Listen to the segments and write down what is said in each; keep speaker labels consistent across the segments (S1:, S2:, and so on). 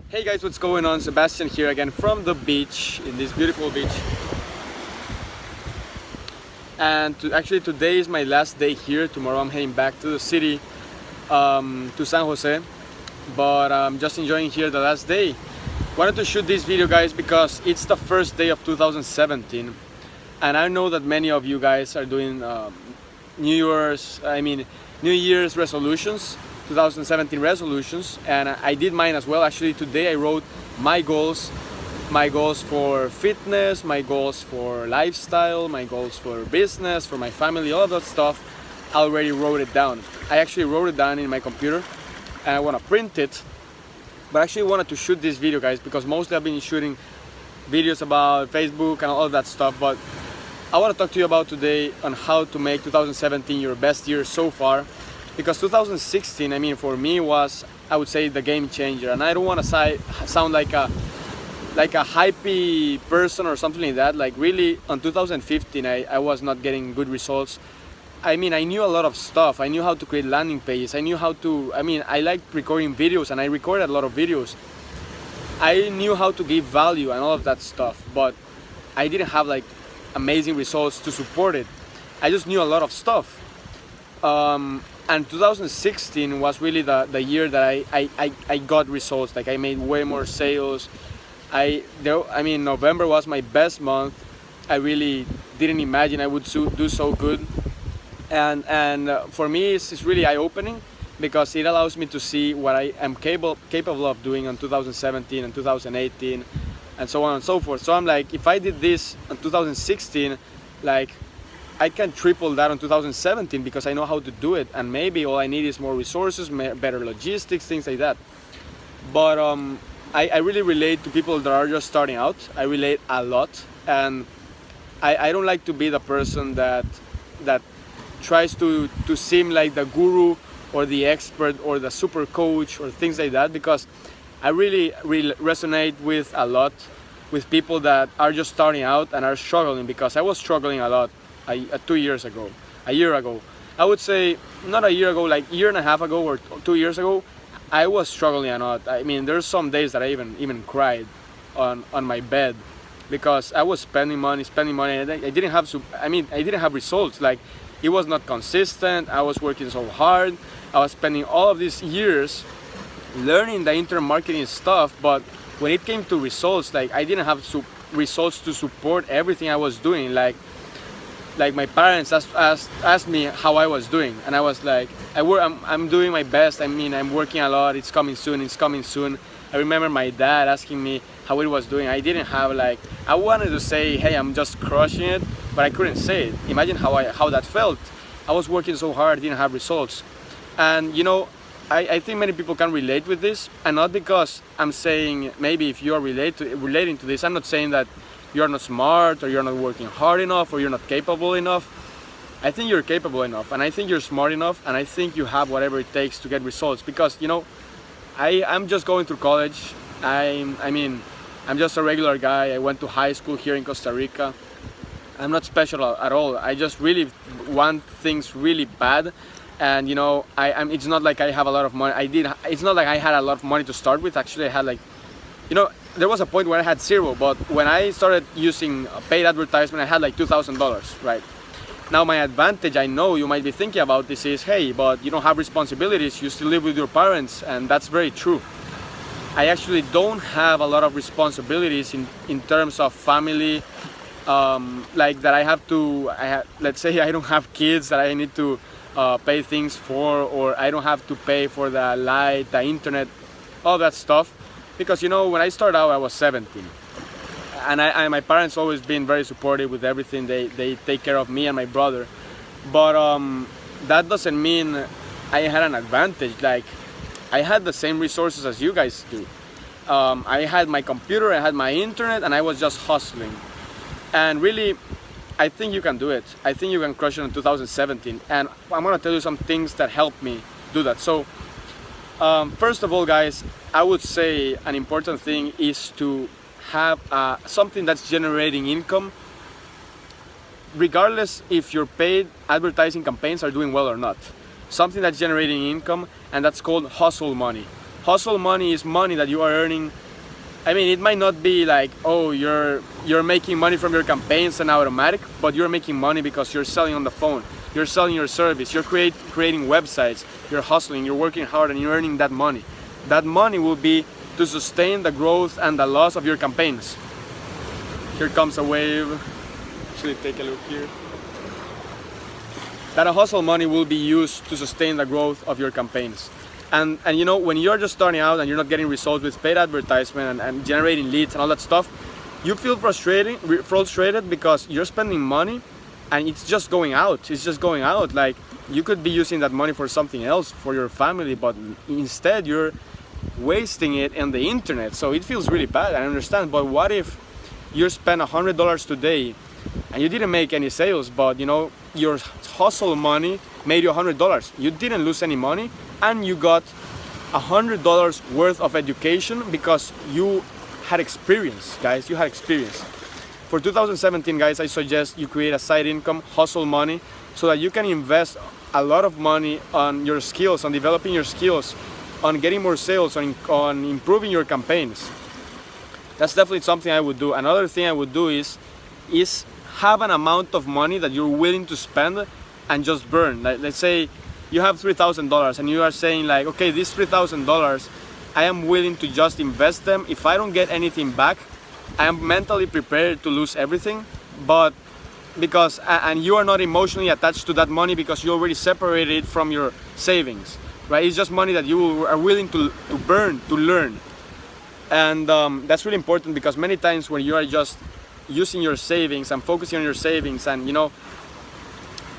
S1: Hey guys, what's going on? Sebastian here again from the beach, in this beautiful beach. And actually today is my last day here. Tomorrow I'm heading back to the city, to San Jose. But I'm just enjoying here the last day. Wanted to shoot this video, guys, because it's the first day of 2017. And I know that many of you guys are doing New Year's resolutions, 2017 resolutions, and I did mine as well. Actually, today I wrote my goals for fitness, my goals for lifestyle, my goals for business, for my family, all of that stuff. I already wrote it down. I actually wrote it down in my computer, and I want to print it. But I actually wanted to shoot this video, guys, because mostly I've been shooting videos about Facebook and all of that stuff. But I want to talk to you about today on how to make 2017 your best year so far. Because 2016, for me was, I would say, the game changer. And I don't want to sound like a hypey person or something like that. Like really, on 2015, I was not getting good results. I knew a lot of stuff. I knew how to create landing pages. I liked recording videos, and I recorded a lot of videos. I knew how to give value and all of that stuff, but I didn't have like amazing results to support it. I just knew a lot of stuff. And 2016 was really the year that I got results. Like I made way more sales. November was my best month. I really didn't imagine I would do so good. And for me, it's really eye-opening because it allows me to see what I am capable of doing in 2017 and 2018 and so on and so forth. So I'm like, if I did this in 2016, like I can triple that in 2017 because I know how to do it, and maybe all I need is more resources, better logistics, things like that. But I really relate to people that are just starting out. I relate a lot, and I don't like to be the person that tries to seem like the guru or the expert or the super coach or things like that, because I really resonate with a lot with people that are just starting out and are struggling, because I was struggling a lot 2 years ago, a year ago. I would say not a year ago, like a year and a half ago or 2 years ago, I was struggling a lot. There's some days that I even cried on my bed because I was spending money, and I didn't have results. Like, it was not consistent. I was working so hard. I was spending all of these years learning the internet marketing stuff, but when it came to results, like I didn't have results to support everything I was doing. Like my parents asked me how I was doing, and I was like, I'm doing my best. I'm working a lot. It's coming soon. I remember my dad asking me how it was doing. I didn't have I wanted to say, hey, I'm just crushing it, but I couldn't say it. Imagine how that felt. I was working so hard, didn't have results. And I think many people can relate with this, and not because I'm saying, maybe if you are relating to this, I'm not saying that you're not smart or you're not working hard enough or you're not capable enough. I think you're capable enough, and I think you're smart enough, and I think you have whatever it takes to get results, because I'm just going through college. I'm just a regular guy. I went to high school here in Costa Rica. I'm not special at all. I just really want things really bad, and it's not like I have a lot of money. It's not like I had a lot of money to start with. Actually, I had there was a point where I had zero, but when I started using paid advertisement, I had like $2,000, right? Now my advantage, I know you might be thinking about this, is, hey, but you don't have responsibilities, you still live with your parents, and that's very true. I actually don't have a lot of responsibilities in terms of family, like that I have to, let's say I don't have kids that I need to pay things for, or I don't have to pay for the light, the internet, all that stuff. Because when I started out, I was 17, and my parents always been very supportive with everything. They take care of me and my brother, but that doesn't mean I had an advantage. Like, I had the same resources as you guys do. I had my computer, I had my internet, and I was just hustling. And really, I think you can do it. I think you can crush it in 2017. And I'm gonna tell you some things that helped me do that. So. First of all, guys, I would say an important thing is to have something that's generating income, regardless if your paid advertising campaigns are doing well or not. Something that's generating income, and that's called hustle money. Hustle money is money that you are earning. I mean, it might not be like, oh, you're making money from your campaigns and automatic, but you're making money because you're selling on the phone, you're selling your service, you're creating websites, you're hustling, you're working hard, and you're earning that money. That money will be to sustain the growth and the loss of your campaigns. Here comes a wave. Actually, take a look here. That hustle money will be used to sustain the growth of your campaigns. And you know, when you're just starting out and you're not getting results with paid advertisement and generating leads and all that stuff, you feel frustrated because you're spending money and it's just going out. It's just going out. Like, you could be using that money for something else, for your family, but instead you're wasting it on the internet. So it feels really bad, I understand. But what if you spend $100 today and you didn't make any sales, but you know, your hustle money made you $100. You didn't lose any money, and you got $100 worth of education because you had experience, guys. You had experience. For 2017, guys, I suggest you create a side income, hustle money, so that you can invest a lot of money on your skills, on developing your skills, on getting more sales, on improving your campaigns. That's definitely something I would do. Another thing I would do is have an amount of money that you're willing to spend and just burn. Like, let's say you have $3,000 and you are saying like, okay, these $3,000, I am willing to just invest them. If I don't get anything back, I am mentally prepared to lose everything. But because, and you are not emotionally attached to that money because you already separated it from your savings, right? It's just money that you are willing to burn, to learn. And that's really important, because many times when you are just using your savings and focusing on your savings, and you know,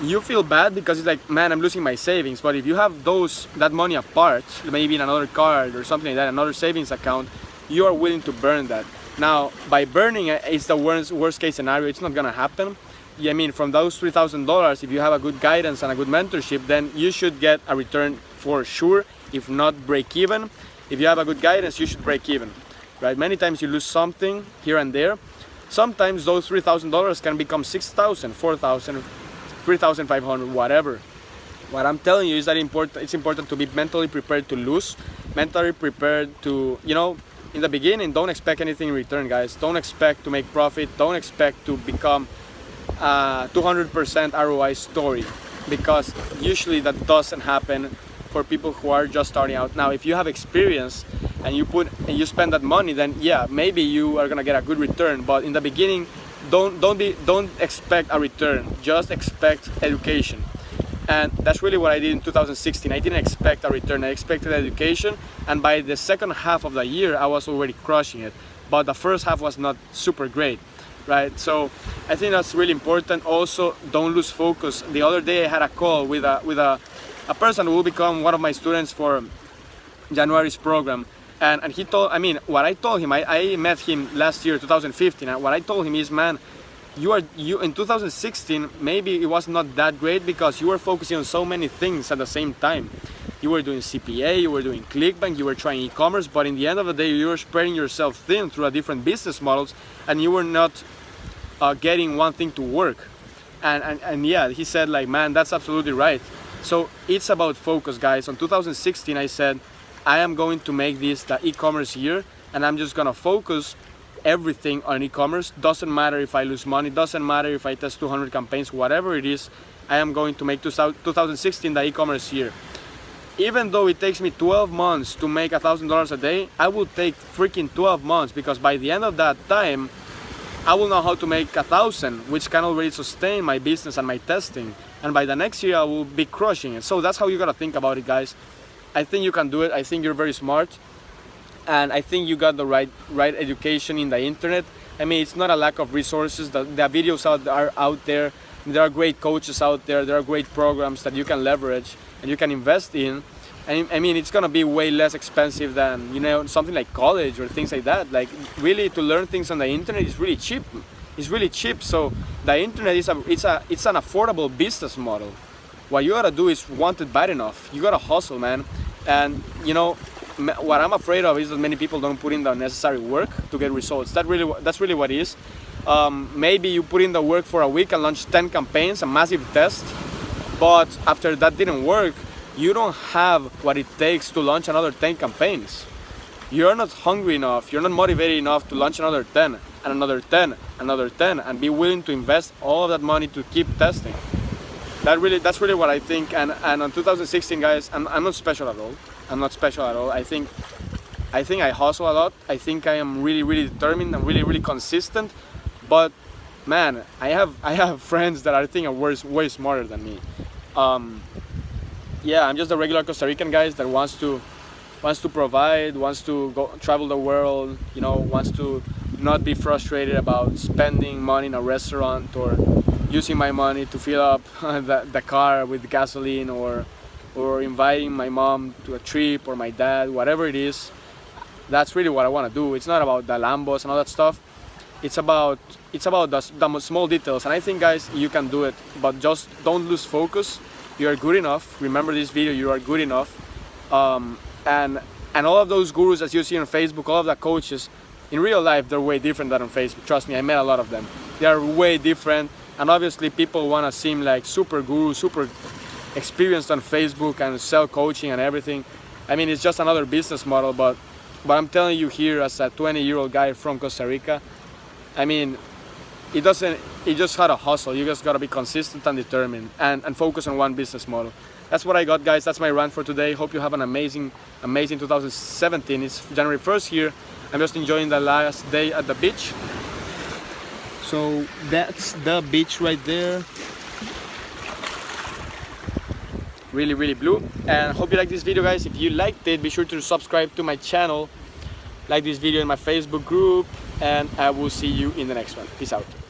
S1: you feel bad because it's like, man, I'm losing my savings. But if you have that money apart, maybe in another card or something like that, another savings account, you are willing to burn that. Now, by burning it, it's the worst case scenario. It's not gonna happen. I mean, from those $3,000, if you have a good guidance and a good mentorship, then you should get a return for sure. If not, break even. If you have a good guidance, you should break even, right? Many times you lose something here and there. Sometimes those $3,000 can become $6,000, $4,000, $3,500, whatever. What I'm telling you is that it's important to be mentally prepared to lose, mentally prepared to, you know, in the beginning, don't expect anything in return, guys. Don't expect to make profit. Don't expect to become a 200% ROI story, because usually that doesn't happen for people who are just starting out. Now, if you have experience and you spend that money, then yeah, maybe you are gonna get a good return. But in the beginning, don't expect a return. Just expect education. And that's really what I did in 2016. I didn't expect a return. I expected education, and by the second half of the year, I was already crushing it. But the first half was not super great, right? So I think that's really important. Also, don't lose focus. The other day, I had a call with a person who will become one of my students for January's program. And he told, I mean, what I told him, I met him last year, 2015, and what I told him is, man, you in 2016, maybe it was not that great because you were focusing on so many things at the same time. You were doing CPA, you were doing ClickBank, you were trying e-commerce, but in the end of the day, you were spreading yourself thin through different business models, and you were not getting one thing to work. And yeah, he said like, man, that's absolutely right. So it's about focus, guys. On 2016, I said, I am going to make this the e-commerce year, and I'm just gonna focus everything on e-commerce. Doesn't matter if I lose money, doesn't matter if I test 200 campaigns, whatever it is, I am going to make 2016 the e-commerce year. Even though it takes me 12 months to make $1,000 a day, I will take freaking 12 months, because by the end of that time, I will know how to make 1,000, which can already sustain my business and my testing. And by the next year, I will be crushing it. So that's how you gotta think about it, guys. I think you can do it. I think you're very smart. And I think you got the right education in the internet. I mean, it's not a lack of resources. The videos are out there. There are great coaches out there. There are great programs that you can leverage and you can invest in. And I mean, it's gonna be way less expensive than, you know, something like college or things like that. Like, really, to learn things on the internet is really cheap. It's really cheap. So the internet is it's an affordable business model. What you gotta do is want it bad enough. You gotta hustle, man. And you know, what I'm afraid of is that many people don't put in the necessary work to get results. That's really what it is. Maybe you put in the work for a week and launch 10 campaigns, a massive test, but after that didn't work, you don't have what it takes to launch another 10 campaigns. You're not hungry enough, you're not motivated enough to launch another 10 and another 10, another 10, and be willing to invest all of that money to keep testing. That's really what I think. And on 2016, guys, I'm not special at all. I'm not special at all. I think I hustle a lot. I think I am really determined and really consistent. But man, I have friends that I think are way smarter than me. Yeah, I'm just a regular Costa Rican guy that wants to provide, wants to go travel the world, you know, wants to not be frustrated about spending money in a restaurant or using my money to fill up the car with gasoline, or inviting my mom to a trip, or my dad, whatever it is. That's really what I want to do. It's not about the Lambos and all that stuff. It's about the small details. And I think, guys, you can do it, but just don't lose focus. You are good enough. Remember this video, you are good enough. And all of those gurus that you see on Facebook, all of the coaches, in real life, they're way different than on Facebook. Trust me, I met a lot of them. They are way different. And obviously people want to seem like super guru, super experienced on Facebook and sell coaching and everything. I mean, it's just another business model, but I'm telling you here, as a 20-year-old guy from Costa Rica, I mean, it just had a hustle. You just gotta be consistent and determined and focus on one business model. That's what I got, guys. That's my rant for today. Hope you have an amazing 2017. It's January 1st here. I'm just enjoying the last day at the beach. So that's the beach right there. Really blue. And hope you like this video, guys. If you liked it, be sure to subscribe to my channel, like this video in my Facebook group, and I will see you in the next one. Peace out.